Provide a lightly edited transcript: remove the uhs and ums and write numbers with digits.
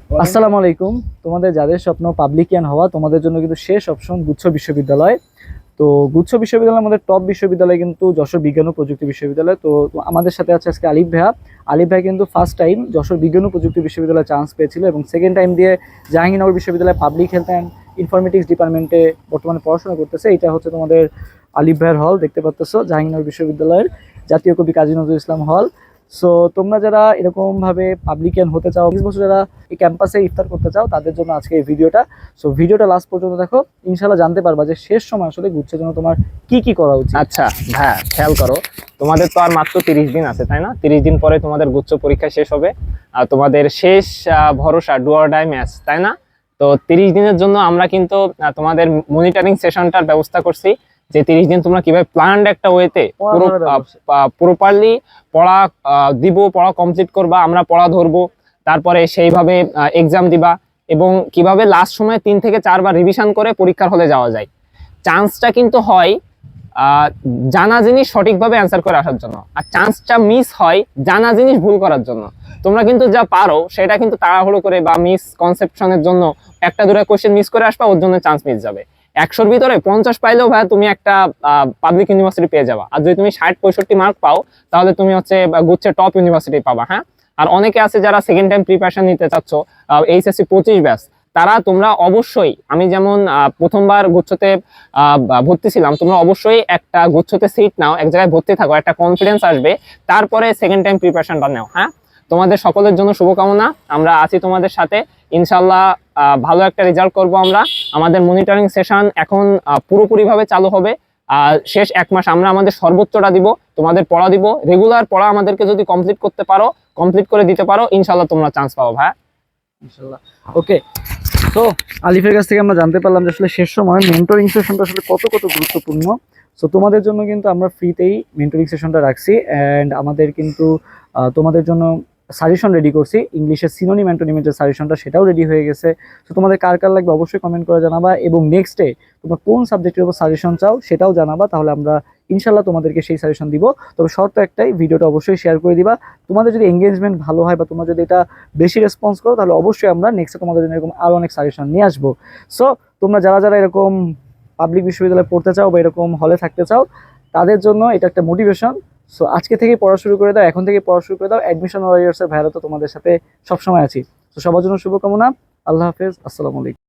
আসসালামু আলাইকুম। তোমাদের যাদের স্বপ্ন পাবলিকিয়ান হওয়া, তোমাদের জন্য কিন্তু শেষ অপশন গুচ্ছ বিশ্ববিদ্যালয়। তো গুচ্ছ বিশ্ববিদ্যালয়ের মধ্যে টপ বিশ্ববিদ্যালয় কিন্তু যশোর বিজ্ঞান ও প্রযুক্তি বিশ্ববিদ্যালয়। তো আমাদের সাথে আছে আজকে আলিফ ভাইয়া। আলিফ ভাই কিন্তু ফার্স্ট টাইম যশোর বিজ্ঞান ও প্রযুক্তি বিশ্ববিদ্যালয়ে চান্স পেয়েছিল এবং সেকেন্ড টাইম দিয়ে জাহাঙ্গীরনগর বিশ্ববিদ্যালয় পাবলিক হেলথ অ্যান্ড ইনফরমেটিক্স ডিপার্টমেন্টে বর্তমানে পড়াশোনা করতেছে। এটা হচ্ছে তোমাদের আলিফ ভাইয়ের হল, দেখতে পাচ্ছ জাহাঙ্গীরনগর বিশ্ববিদ্যালয়ের জাতীয় কবি কাজী নজরুল ইসলাম হল। সো তোমরা যারা এরকম ভাবে পাবলিকিয়ান হতে চাও, 20 বছর যারা এই ক্যাম্পাসে ইফতার করতে চাও, তাদের জন্য আজকে এই ভিডিওটা। সো ভিডিওটা লাস্ট পর্যন্ত দেখো, ইনশাল্লাহ জানতে পারবা যে শেষ সময় আসলে গুচ্ছের জন্য তোমার কি কি করা উচিত। আচ্ছা হ্যাঁ, খেয়াল করো, তোমাদের তো আর মাত্র 30 দিন আছে, তাই না? 30 দিন পরে তোমাদের গুচ্ছ পরীক্ষা শেষ হবে। আর তোমাদের শেষ ভরসা ডু অর ডাই ম্যাচ, তাই না? তো 30 দিনের জন্য আমরা কিন্তু তোমাদের মনিটরিং সেশনটার ব্যবস্থা করছি, যে 30 দিন তোমরা কিভাবে প্ল্যান্ড একটা ওয়েতে পুরো প্রপারলি পড়া দিব, পড়া কমপ্লিট করবা, আমরা পড়া ধরবো, তারপরে সেইভাবে এক্সাম দিবা, এবং কিভাবে লাস্ট সময় 3 থেকে 4 বার রিভিশন করে পরীক্ষার হলে যাওয়া যায়। চান্সটা কিন্তু হয় জানা জিনিস সঠিকভাবে অ্যান্সার করে আসার জন্য, আর চান্সটা মিস হয় জানা জিনিস ভুল করার জন্য। তোমরা কিন্তু যা পারো সেটা কিন্তু তাড়াহুড়ো করে বা মিস কনসেপশনের জন্য একটা দুটো কোশ্চেন মিস করে আসবা, ওর জন্য চান্স মিস যাবে। 100-র ভিতরে 50 পাইলেও ভাই তুমি একটা পাবলিক ইউনিভার্সিটি পেয়ে যাবা। আর যদি তুমি 60-65 মার্ক পাও, তাহলে তুমি হচ্ছে গুচ্ছের টপ ইউনিভার্সিটি পাবা। হ্যাঁ, আর অনেকে আছে যারা সেকেন্ড টাইম প্রিপারেশন নিতে চাচ্ছ, এইচএসসি 25 ব্যাচ, তারা তোমরা অবশ্যই, আমি যেমন প্রথমবার গুচ্ছতে ভর্তি ছিলাম, তোমরা অবশ্যই একটা গুচ্ছতে সিট নাও, এক জায়গায় ভর্তি থাকো, একটা কনফিডেন্স আসবে, তারপরে সেকেন্ড টাইম প্রিপারেশনটা নাও। হ্যাঁ, তোমাদের সকলের জন্য শুভকামনা, আমরা আছি তোমাদের সাথে, ইনশাল্লাহ ভালো একটা রেজাল্ট করব আমরা। আমাদের মনিটরিং সেশন এখন পুরোপুরিভাবে চালু হবে। শেষ 1 মাস আমরা আমাদের সর্বোচ্চটা দিব, তোমাদের পড়া দিব, রেগুলার পড়া আমাদেরকে যদি কমপ্লিট করে দিতে পারো, ইনশাল্লাহ তোমরা চান্স পাবো ভাই, ইনশাল্লাহ। ওকে, তো আলিফের কাছ থেকে আমরা জানতে পারলাম যে আসলে শেষ সময় মেন্টরিং সেশনটা আসলে কত কত গুরুত্বপূর্ণ। সো তোমাদের জন্য কিন্তু আমরা ফ্রিতেই মেন্টরিং সেশনটা রাখছি, অ্যান্ড আমাদের কিন্তু তোমাদের জন্য সাজেশন রেডি করছি। ইংলিশের সিনোনিম অ্যান্টোনিমের যে সাজেশনটা, সেটাও রেডি হয়ে গেছে। সো তোমাদের কার কার লাগবে অবশ্যই কমেন্ট করে জানাবা, এবং নেক্সট ডে তোমরা কোন সাবজেক্টের উপর সাজেশন চাও সেটাও জানাবা, তাহলে আমরা ইনশাল্লাহ তোমাদেরকে সেই সাজেশন দিব। তবে শর্ত একটাই, ভিডিওটা অবশ্যই শেয়ার করে দিবা। তোমাদের যদি এঙ্গেজমেন্ট ভালো হয় বা তোমরা যদি এটা বেশি রেসপন্স করো, তাহলে অবশ্যই আমরা নেক্সটে তোমাদের জন্য এরকম আরও অনেক সাজেশন নিয়ে আসবো। সো তোমরা যারা যারা এরকম পাবলিক বিশ্ববিদ্যালয়ে পড়তে চাও বা এরকম হলে থাকতে চাও, তাদের জন্য এটা একটা মোটিভেশন। সো আজকে থেকে পড়া শুরু করে দাও, এখন থেকে পড়া শুরু করে দাও। অ্যাডমিশন ওয়ারিয়ার্সের ভাইরা তো তোমাদের সাথে সবসময় আছি। তো সবার জন্য শুভকামনা। আল্লাহ হাফেজ, আসসালামু আলাইকুম।